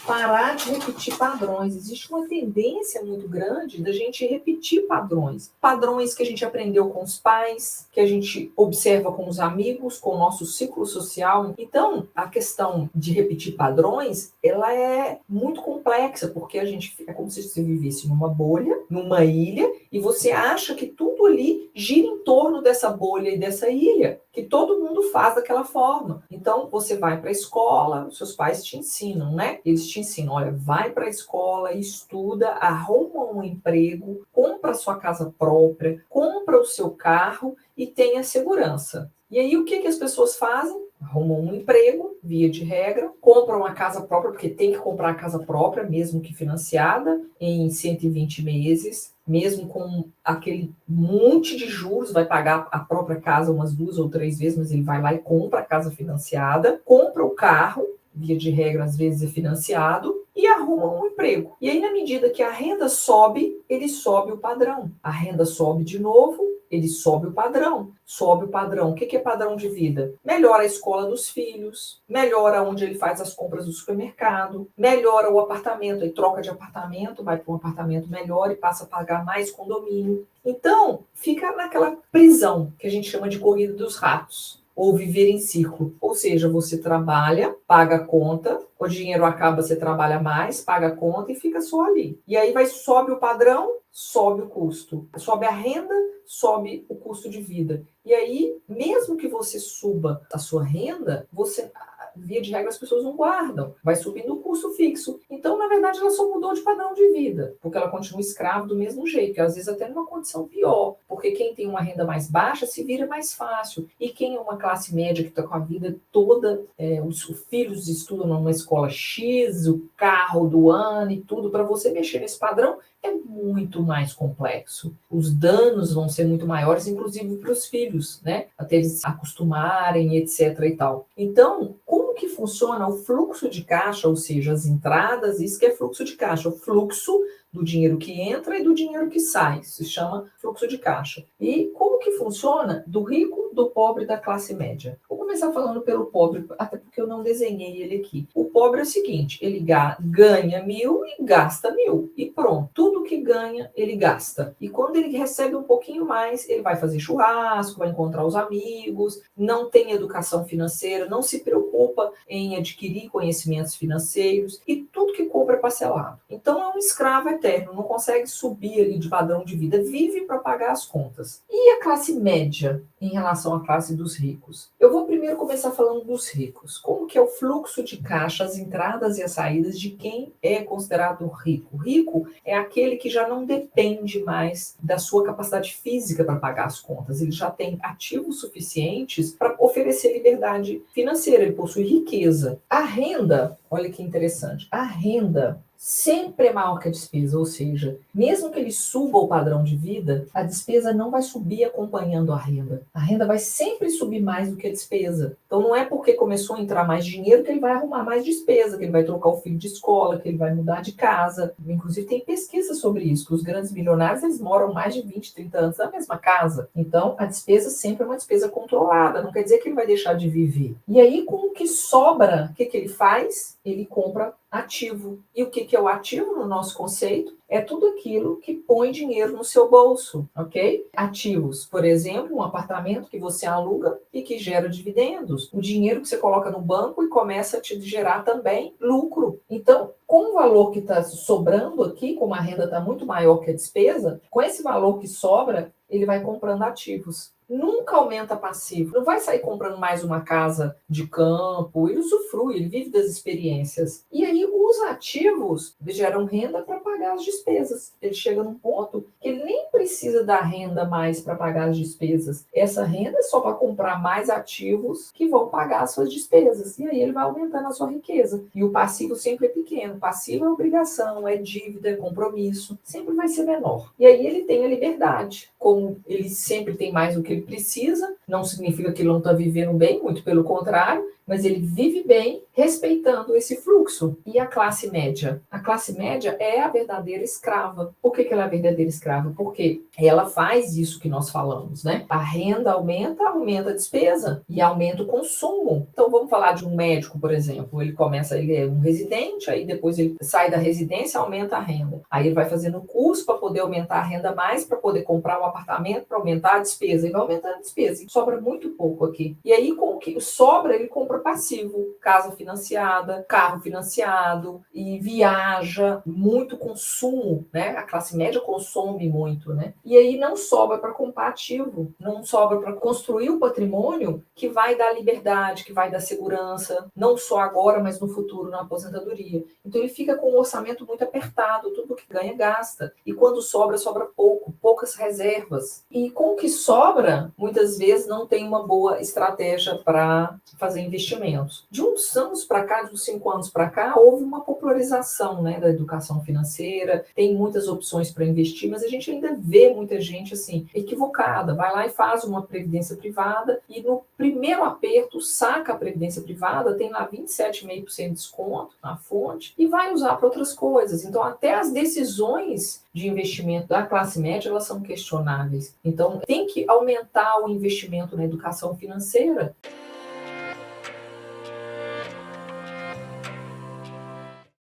parar de repetir padrões. Existe uma tendência muito grande da gente repetir padrões. Padrões que a gente aprendeu com os pais, que a gente observa com os amigos, com o nosso ciclo social. Então, a questão de repetir padrões, ela é muito complexa, porque a gente é como se você vivesse numa bolha, numa ilha, e você acha que tudo ali gira em torno dessa bolha e dessa ilha, que todo mundo faz daquela forma. Então, você vai para a escola, os seus pais te ensinam, né? Eles te ensinam, olha, vai para a escola, estuda, arruma um emprego, compra sua casa própria, compra o seu carro e tenha segurança. E aí, o que as pessoas fazem? Arrumam um emprego, via de regra, compram uma casa própria, porque tem que comprar a casa própria, mesmo que financiada, em 120 meses, mesmo com aquele monte de juros, vai pagar a própria casa umas 2 ou 3 vezes, mas ele vai lá e compra a casa financiada, compra o carro, via de regra, às vezes é financiado, e arruma um emprego. E aí, na medida que a renda sobe, ele sobe o padrão. A renda sobe de novo, ele sobe o padrão. Sobe o padrão. O que é padrão de vida? Melhora a escola dos filhos, melhora onde ele faz as compras do supermercado, melhora o apartamento, aí troca de apartamento, vai para um apartamento melhor e passa a pagar mais condomínio. Então, fica naquela prisão que a gente chama de corrida dos ratos, ou viver em círculo. Ou seja, você trabalha, paga a conta, o dinheiro acaba, você trabalha mais, paga a conta e fica só ali. E aí sobe o padrão, sobe o custo. Sobe a renda, sobe o custo de vida. E aí, mesmo que você suba a sua renda, via de regra, as pessoas não guardam. Vai subindo o custo fixo. Então, na verdade, ela só mudou de padrão de vida, porque ela continua escrava do mesmo jeito, e às vezes até numa condição pior, porque quem tem uma renda mais baixa se vira mais fácil. E quem é uma classe média que está com a vida toda, os filhos estudam numa escola X, o carro do ano e tudo, para você mexer nesse padrão é muito mais complexo. Os danos vão ser muito maiores, inclusive para os filhos, né? Até eles se acostumarem, etc. e tal. Então, como que funciona o fluxo de caixa, ou seja, as entradas, isso que é fluxo de caixa, o fluxo do dinheiro que entra e do dinheiro que sai, se chama fluxo de caixa. E como que funciona do rico, do pobre, da classe média? Vou começar falando pelo pobre, até porque eu não desenhei ele aqui. O pobre é o seguinte, ele ganha 1.000 e gasta 1.000, e pronto. Tudo que ganha, ele gasta. E quando ele recebe um pouquinho mais, ele vai fazer churrasco, vai encontrar os amigos, não tem educação financeira, não se preocupa em adquirir conhecimentos financeiros, e tudo que compra é parcelado. Então é um escravo eterno, não consegue subir ali de padrão de vida, vive para pagar as contas. E a classe média em relação à classe dos ricos? Eu vou primeiro começar falando dos ricos. Como que é o fluxo de caixa, as entradas e as saídas de quem é considerado rico? Rico é aquele que já não depende mais da sua capacidade física para pagar as contas. Ele já tem ativos suficientes para oferecer liberdade financeira, ele possui riqueza. A renda, olha que interessante, a renda sempre é maior que a despesa, ou seja, mesmo que ele suba o padrão de vida, a despesa não vai subir acompanhando a renda. A renda vai sempre subir mais do que a despesa. Então não é porque começou a entrar mais dinheiro que ele vai arrumar mais despesa, que ele vai trocar o filho de escola, que ele vai mudar de casa. Inclusive tem pesquisa sobre isso, que os grandes milionários eles moram mais de 20, 30 anos na mesma casa. Então a despesa sempre é uma despesa controlada, não quer dizer que ele vai deixar de viver. E aí com o que sobra, o que ele faz? Ele compra ativo. E o que é o ativo no nosso conceito? É tudo aquilo que põe dinheiro no seu bolso, ok? Ativos, por exemplo, um apartamento que você aluga e que gera dividendos. O dinheiro que você coloca no banco e começa a te gerar também lucro. Então, com o valor que está sobrando aqui, como a renda está muito maior que a despesa, com esse valor que sobra, ele vai comprando ativos. Nunca aumenta passivo. Não vai sair comprando mais uma casa de campo. Ele usufrui, ele vive das experiências. E aí os ativos geram renda para pagar as despesas. Ele chega num ponto que ele nem precisa da renda mais para pagar as despesas. Essa renda é só para comprar mais ativos que vão pagar as suas despesas. E aí ele vai aumentando a sua riqueza. E o passivo sempre é pequeno. O passivo é obrigação, é dívida, é compromisso. Sempre vai ser menor. E aí ele tem a liberdade. Como ele sempre tem mais do que ele precisa, não significa que ele não está vivendo bem, muito pelo contrário, mas ele vive bem respeitando esse fluxo. E a classe média? A classe média é a verdadeira escrava. Por que ela é a verdadeira escrava? Porque ela faz isso que nós falamos, né? A renda aumenta, aumenta a despesa e aumenta o consumo. Então vamos falar de um médico, por exemplo. Ele é um residente, aí depois ele sai da residência, aumenta a renda. Aí ele vai fazendo curso para poder aumentar a renda mais, para poder comprar um apartamento, para aumentar a despesa. E vai aumentando a despesa. E sobra muito pouco aqui. E aí, com o que sobra, ele compra passivo, casa financiada, carro financiado, e viaja, muito consumo, né? A classe média consome muito, né? E aí não sobra para comprar ativo, não sobra para construir o patrimônio que vai dar liberdade, que vai dar segurança, não só agora, mas no futuro, na aposentadoria. Então ele fica com um orçamento muito apertado, tudo que ganha gasta. E quando sobra, sobra pouco, poucas reservas. E com o que sobra, muitas vezes não tem uma boa estratégia para fazer investimentos. De uns anos para cá, de uns 5 anos para cá, houve uma popularização, né, da educação financeira, tem muitas opções para investir, mas a gente ainda vê muita gente assim, equivocada, vai lá e faz uma previdência privada e no primeiro aperto saca a previdência privada, tem lá 27,5% de desconto na fonte e vai usar para outras coisas. Então até as decisões de investimento da classe média, elas são questionáveis. Então tem que aumentar o investimento na educação financeira.